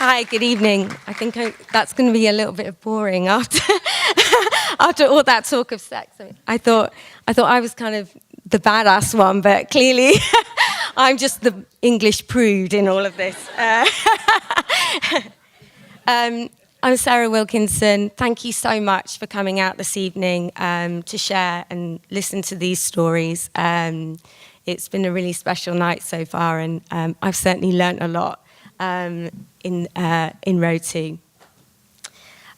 Hi, good evening. I think that's going to be a little bit boring after after all that talk of sex. I thought I was kind of the badass one, but clearly I'm just the English prude in all of this. I'm Sarah Wilkinson. Thank you so much for coming out this evening to share and listen to these stories. It's been a really special night so far, and I've certainly learnt a lot in Row 2.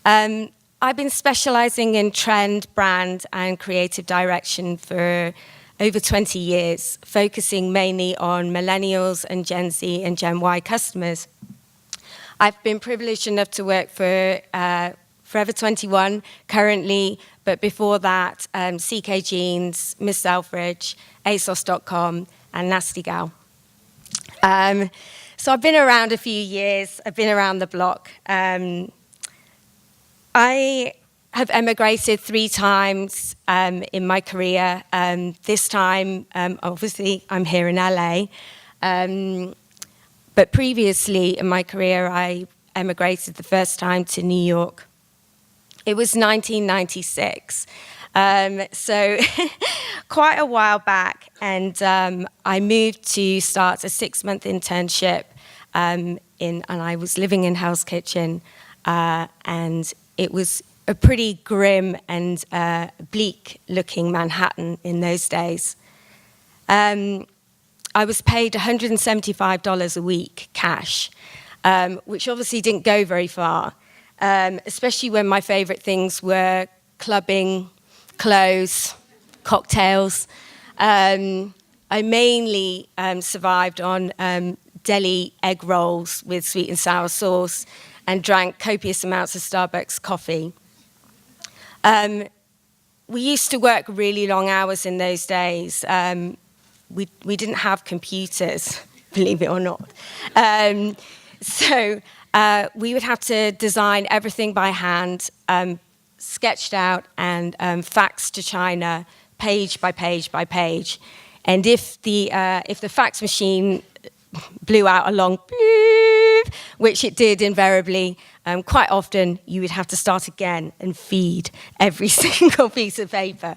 I've been specialising in trend, brand and creative direction for over 20 years, focusing mainly on millennials and Gen Z and Gen Y customers. I've been privileged enough to work for Forever21 currently, but before that, CK Jeans, Miss Selfridge, ASOS.com and Nasty Gal. So I've been around a few years. I've been around the block. I have emigrated 3 times in my career. This time, obviously, I'm here in LA. But previously in my career, I emigrated the first time to New York. It was 1996. So quite a while back, and I moved to start a 6-month internship and I was living in Hell's Kitchen, and it was a pretty grim and bleak-looking Manhattan in those days. I was paid $175 a week cash, which obviously didn't go very far, especially when my favorite things were clubbing, clothes, cocktails. I mainly survived on deli egg rolls with sweet and sour sauce and drank copious amounts of Starbucks coffee. We used to work really long hours in those days. We didn't have computers, believe it or not. So we would have to design everything by hand, sketched out and faxed to China, page by page by page. And if the fax machine blew out a long bloop, which it did invariably, quite often you would have to start again and feed every single piece of paper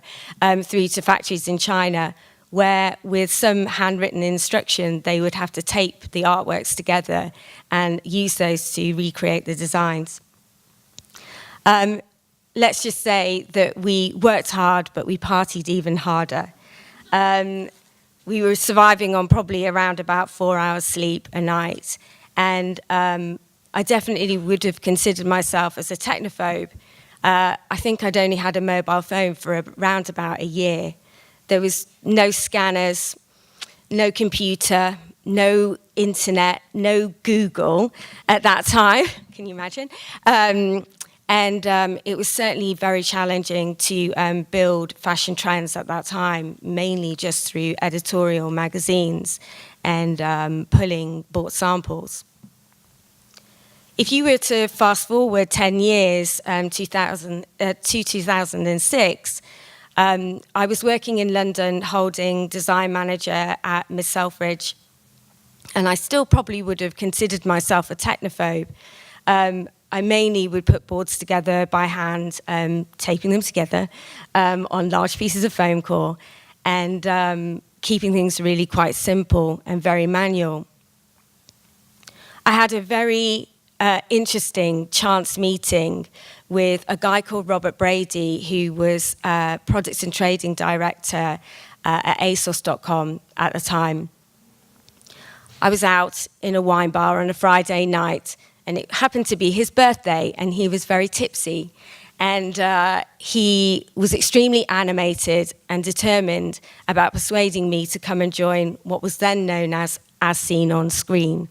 through to factories in China, where with some handwritten instruction, they would have to tape the artworks together and use those to recreate the designs. Let's just say that we worked hard, but we partied even harder. We were surviving on probably around about 4 hours sleep a night. And I definitely would have considered myself as a technophobe. I think I'd only had a mobile phone for around about a year. There was no scanners, no computer, no internet, no Google at that time. Can you imagine? And it was certainly very challenging to build fashion trends at that time, mainly just through editorial magazines and pulling bought samples. If you were to fast forward 10 years to 2006, I was working in London holding design manager at Miss Selfridge, and I still probably would have considered myself a technophobe. I mainly would put boards together by hand, taping them together on large pieces of foam core, and keeping things really quite simple and very manual. I had a very interesting chance meeting with a guy called Robert Brady, who was Products and Trading Director at ASOS.com at the time. I was out in a wine bar on a Friday night, and it happened to be his birthday, and he was very tipsy. And he was extremely animated and determined about persuading me to come and join what was then known as Seen on Screen.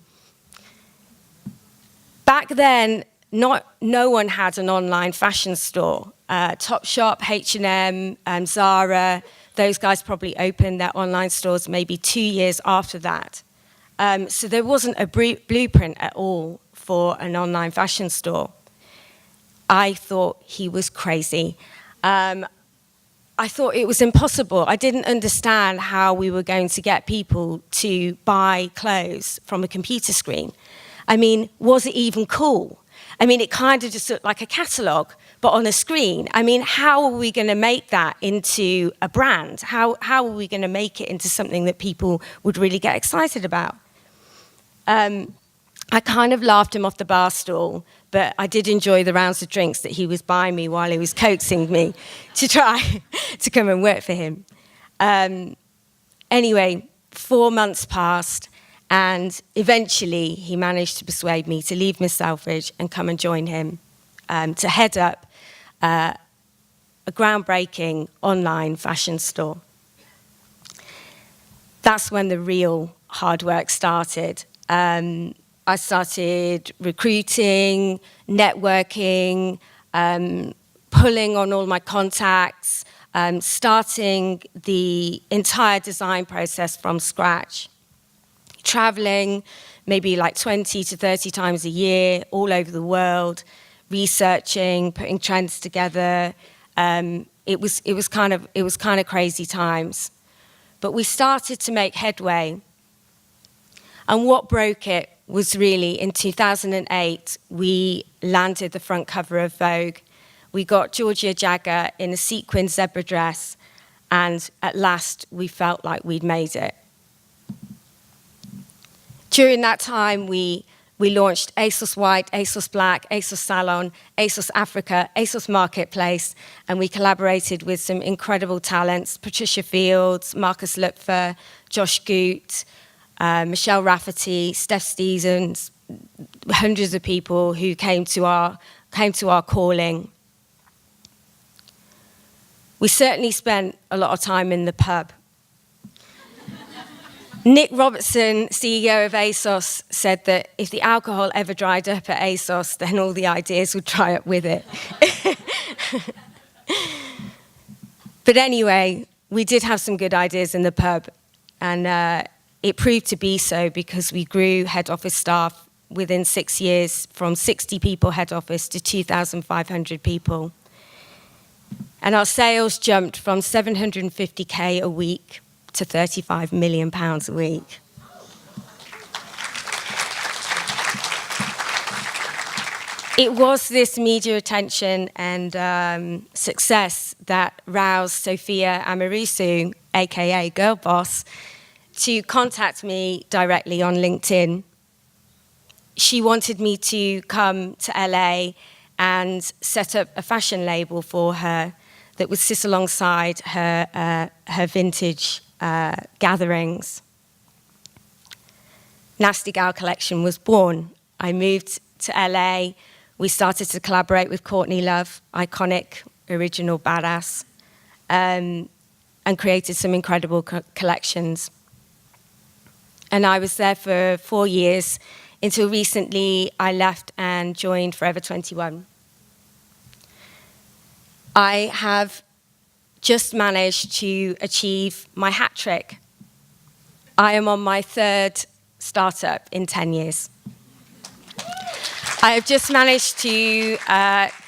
Back then, no one had an online fashion store. Topshop, H&M, Zara, those guys probably opened their online stores maybe 2 years after that. So there wasn't a blueprint at all for an online fashion store. I thought he was crazy. I thought it was impossible. I didn't understand how we were going to get people to buy clothes from a computer screen. I mean, was it even cool? I mean, it kind of just looked like a catalogue, but on a screen. I mean, how are we going to make that into a brand? How are we going to make it into something that people would really get excited about? I kind of laughed him off the bar stool, but I did enjoy the rounds of drinks that he was buying me while he was coaxing me to try to come and work for him. Anyway, 4 months passed, and eventually he managed to persuade me to leave Miss Selfridge and come and join him to head up a groundbreaking online fashion store. That's when the real hard work started. I started recruiting, networking, pulling on all my contacts, starting the entire design process from scratch, traveling maybe like 20 to 30 times a year all over the world, researching, putting trends together. It was kind of crazy times. But we started to make headway. And what broke it was really in 2008, we landed the front cover of Vogue. We got Georgia Jagger in a sequin zebra dress, and at last we felt like we'd made it. During that time, we launched ASOS White, ASOS Black, ASOS Salon, ASOS Africa, ASOS Marketplace, and we collaborated with some incredible talents, Patricia Fields, Marcus Lupfer, Josh Goot, Michelle Rafferty, Steph Stevens, hundreds of people who came to our calling. We certainly spent a lot of time in the pub. Nick Robertson, CEO of ASOS, said that if the alcohol ever dried up at ASOS, then all the ideas would dry up with it. But anyway, we did have some good ideas in the pub, and it proved to be so because we grew head office staff within 6 years from 60 people head office to 2,500 people. And our sales jumped from 750K a week to 35 million pounds a week. It was this media attention and success that roused Sophia Amoruso, aka Girl Boss, to contact me directly on LinkedIn. She wanted me to come to LA and set up a fashion label for her that would sit alongside her vintage gatherings. Nasty Gal Collection was born. I moved to LA. We started to collaborate with Courtney Love, iconic, original badass, and created some incredible collections. And I was there for 4 years until recently I left and joined Forever21. I have just managed to achieve my hat trick. I am on my 3rd startup in 10 years. I have just managed to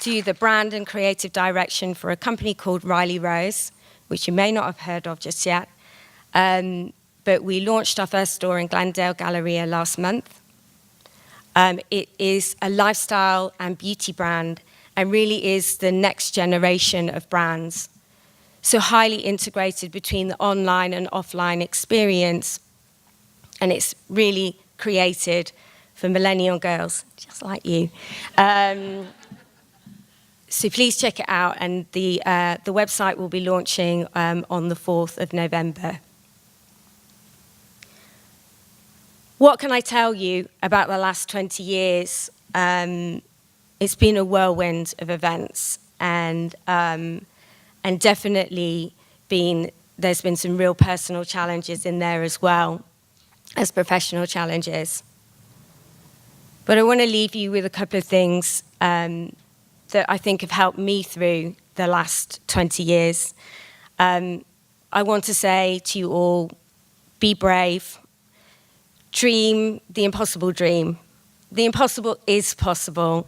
do the brand and creative direction for a company called Riley Rose, which you may not have heard of just yet. But we launched our first store in Glendale Galleria last month. It is a lifestyle and beauty brand and really is the next generation of brands. So highly integrated between the online and offline experience. And it's really created for millennial girls, just like you. So please check it out. And the website will be launching on the 4th of November. What can I tell you about the last 20 years? It's been a whirlwind of events, and definitely there's been some real personal challenges in there as well as professional challenges. But I want to leave you with a couple of things that I think have helped me through the last 20 years. I want to say to you all, be brave. Dream the impossible dream. The impossible is possible.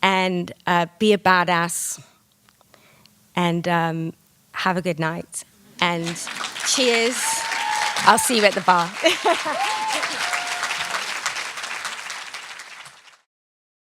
And be a badass. And have a good night. And cheers. I'll see you at the bar.